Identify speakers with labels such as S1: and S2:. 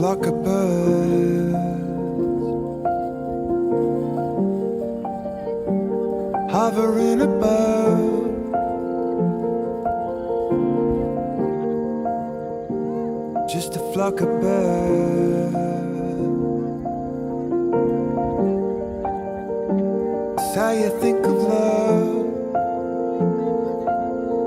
S1: flock of birds hovering above. Just a flock of birds.